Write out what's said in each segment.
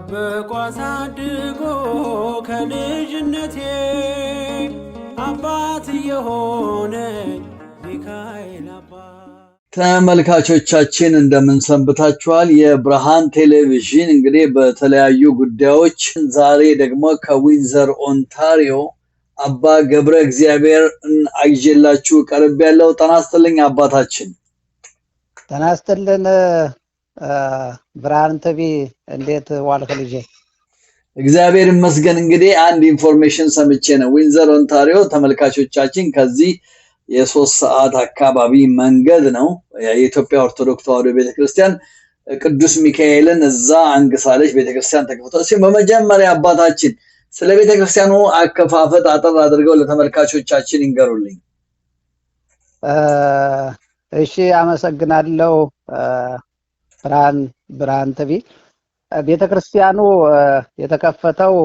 ጠብቆ አሳድጎ ከልጅነቴ አባት የሆነ ሚካኤል አባት። ተመልካቾቻችን እንደምን ሰንብታችኋል? የብርሃን ቴሌቪዥን እንግዲህ በተለያዩ ጉዳዮች ዛሬ ደግሞ ከዊንዘር ኦንታሪዮ አባ ገብረ እግዚአብሔር አይዤላችሁ ቀርብ ያለው። ጤና ይስጥልኝ አባታችን። ጤና ይስጥልን ብርሃን ቲቪ እንዴት ዋልክ ልጄ? እግዚአብሔር ይመስገን። እንግዲህ አንድ ኢንፎርሜሽን ሰምቼ ነው። ዊንዘር ኦንታሪዮ ተመልካቾቻችን ከዚህ የ3 ሰዓት አካባቢ መንገድ ነው። የኢትዮጵያ ኦርቶዶክስ ተዋሕዶ ቤተክርስቲያን ቅዱስ ሚካኤልን እዛ አንግሳለች ቤተክርስቲያን ተከፍቷል። እሺ በመጀመሪያ አባታችን ስለ ቤተክርስቲያኑ አከፋፈት አጠር አድርገው ለተመልካቾቻችን ይንገሩልኝ። እሺ አመሰግናለሁ ብርሃን ቲቪ። ቤተክርስቲያኑ የተከፈተው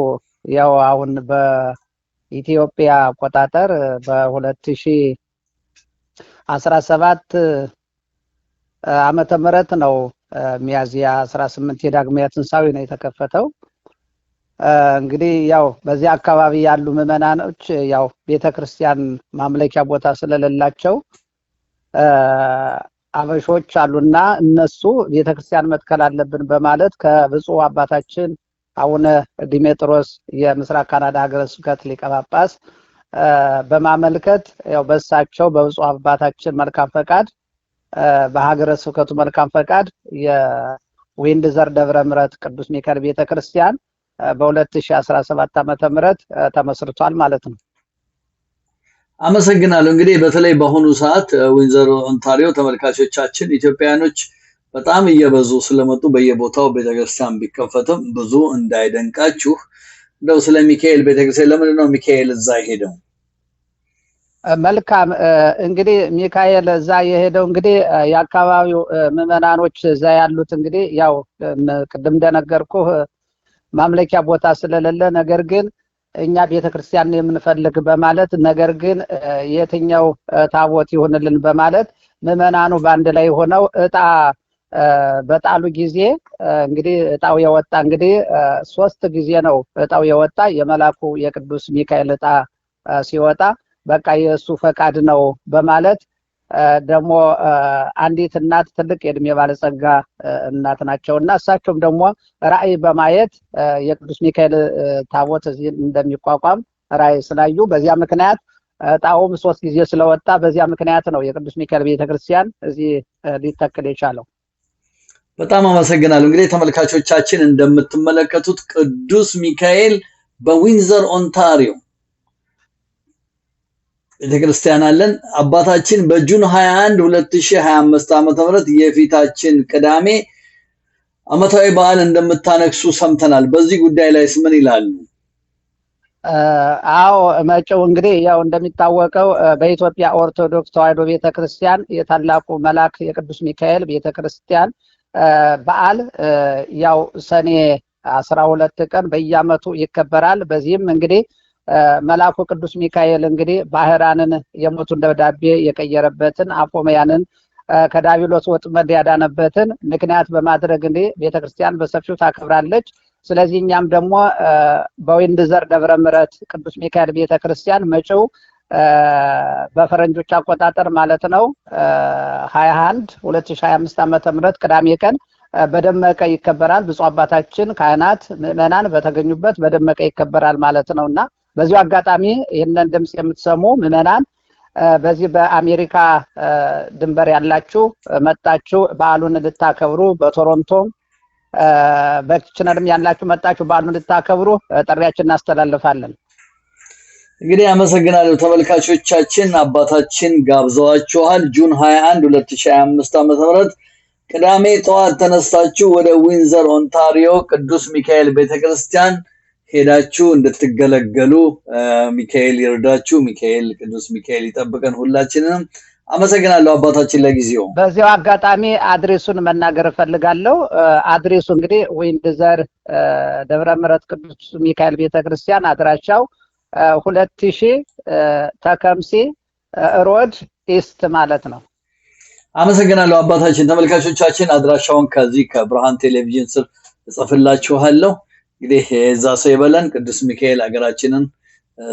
ያው አሁን በኢትዮጵያ አቆጣጠር በ2017 ዓመተ ምህረት ነው። ሚያዝያ 18 የዳግማዊ ትንሣኤ ነው የተከፈተው። እንግዲህ ያው በዚህ አካባቢ ያሉ ምዕመናኖች ያው ቤተክርስቲያን ማምለኪያ ቦታ ስለሌላቸው አበሾች አሉና እነሱ ቤተክርስቲያን መትከል አለብን በማለት ከብፁዕ አባታችን አቡነ ዲሜጥሮስ የምስራቅ ካናዳ ሀገረ ስብከት ሊቀ ጳጳስ በማመልከት ያው በእሳቸው በብፁዕ አባታችን መልካም ፈቃድ በሀገረ ስብከቱ መልካም ፈቃድ የዊንድዘር ደብረ ምሕረት ቅዱስ ሚካኤል ቤተክርስቲያን በ2017 ዓመተ ምህረት ተመስርቷል ማለት ነው። አመሰግናለሁ። እንግዲህ በተለይ በአሁኑ ሰዓት ዊንዘር ኦንታሪዮ ተመልካቾቻችን ኢትዮጵያኖች በጣም እየበዙ ስለመጡ በየቦታው ቤተክርስቲያን ቢከፈትም ብዙ እንዳይደንቃችሁ እንደው ስለ ሚካኤል ቤተክርስቲያን ለምን ነው ሚካኤል እዛ ሄደው? መልካም እንግዲህ ሚካኤል እዛ የሄደው እንግዲህ የአካባቢው ምዕመናኖች እዛ ያሉት እንግዲህ ያው ቅድም እንደነገርኩህ ማምለኪያ ቦታ ስለሌለ ነገር ግን እኛ ቤተክርስቲያን የምንፈልግ በማለት ነገር ግን የትኛው ታቦት ይሆንልን በማለት ምዕመናኑ ባንድ ላይ ሆነው እጣ በጣሉ ጊዜ እንግዲህ እጣው የወጣ እንግዲህ 3 ጊዜ ነው እጣው የወጣ። የመላኩ የቅዱስ ሚካኤል እጣ ሲወጣ በቃ የእሱ ፈቃድ ነው በማለት ደግሞ አንዲት እናት ትልቅ የእድሜ ባለጸጋ እናት ናቸውና እሳቸውም ደግሞ ራእይ በማየት የቅዱስ ሚካኤል ታቦት እዚህ እንደሚቋቋም ራእይ ስላዩ በዚያ ምክንያት እጣውም 3 ጊዜ ስለወጣ በዚያ ምክንያት ነው የቅዱስ ሚካኤል ቤተክርስቲያን እዚህ ሊተክል የቻለው። በጣም አመሰግናለሁ። እንግዲህ ተመልካቾቻችን እንደምትመለከቱት ቅዱስ ሚካኤል በዊንዘር ኦንታሪዮ ቤተክርስቲያን አለን። አባታችን በጁን 21 2025 ዓመተ ምህረት የፊታችን ቅዳሜ ዓመታዊ በዓል እንደምታነክሱ ሰምተናል። በዚህ ጉዳይ ላይስ ምን ይላሉ? አዎ መጪው እንግዲህ ያው እንደሚታወቀው በኢትዮጵያ ኦርቶዶክስ ተዋሕዶ ቤተክርስቲያን የታላቁ መልአክ የቅዱስ ሚካኤል ቤተክርስቲያን በዓል ያው ሰኔ 12 ቀን በየዓመቱ ይከበራል። በዚህም እንግዲህ መልአኩ ቅዱስ ሚካኤል እንግዲህ ባህራንን የሞቱን ደብዳቤ የቀየረበትን አፎመያንን ከዳቢሎስ ወጥመድ ያዳነበትን ምክንያት በማድረግ እንግዲህ ቤተክርስቲያን በሰፊው ታከብራለች። ስለዚህ እኛም ደግሞ በዊንድዘር ደብረ ምሕረት ቅዱስ ሚካኤል ቤተክርስቲያን መጪው በፈረንጆች አቆጣጠር ማለት ነው 21 2025 ዓመተ ምህረት ቅዳሜ ቀን በደመቀ ይከበራል። ብፁዕ አባታችን ካህናት ምዕመናን በተገኙበት በደመቀ ይከበራል ማለት ነውና በዚሁ አጋጣሚ ይሄንን ድምጽ የምትሰሙ ምዕመናን በዚህ በአሜሪካ ድንበር ያላችሁ መጣችሁ በዓሉን እንድታከብሩ በቶሮንቶ በኪችነርም ያላችሁ መጣችሁ በዓሉን እንድታከብሩ ጥሪያችንን እናስተላልፋለን። እንግዲህ አመሰግናለሁ ተመልካቾቻችን። አባታችን ጋብዘዋችኋል። ጁን 21 2025 ዓ.ም ቅዳሜ ጠዋት ተነስታችሁ ወደ ዊንዘር ኦንታሪዮ ቅዱስ ሚካኤል ቤተክርስቲያን ሄዳችሁ እንድትገለገሉ ሚካኤል ይርዳችሁ። ሚካኤል ቅዱስ ሚካኤል ይጠብቀን ሁላችንም። አመሰግናለሁ አባታችን ለጊዜው። በዚያው አጋጣሚ አድሬሱን መናገር ፈልጋለሁ። አድሬሱ እንግዲህ ዊንድዘር ደብረ ምሕረት ቅዱስ ሚካኤል ቤተክርስቲያን አድራሻው 2000 ተከምሲ ሮድ ኢስት ማለት ነው። አመሰግናለሁ አባታችን። ተመልካቾቻችን አድራሻውን ከዚህ ከብርሃን ቴሌቪዥን ስር እጽፍላችኋለሁ። እንግዲህ የዛ ሰው ይበለን። ቅዱስ ሚካኤል ሀገራችንን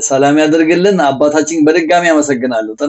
ሰላም ያደርግልን። አባታችን በድጋሚ አመሰግናለሁ።